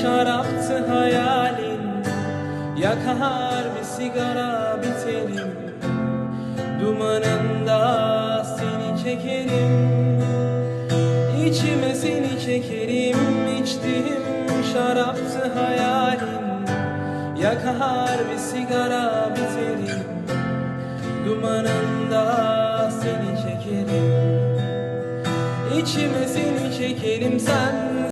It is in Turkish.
şaraptı hayalin. Yakar bir sigara biterim, dumanında seni çekerim. İçime seni çekerim, içtiğim şaraptı hayalin. Yakar bir sigara biterim, dumanında seni çekerim. İçime seni çekerim, sen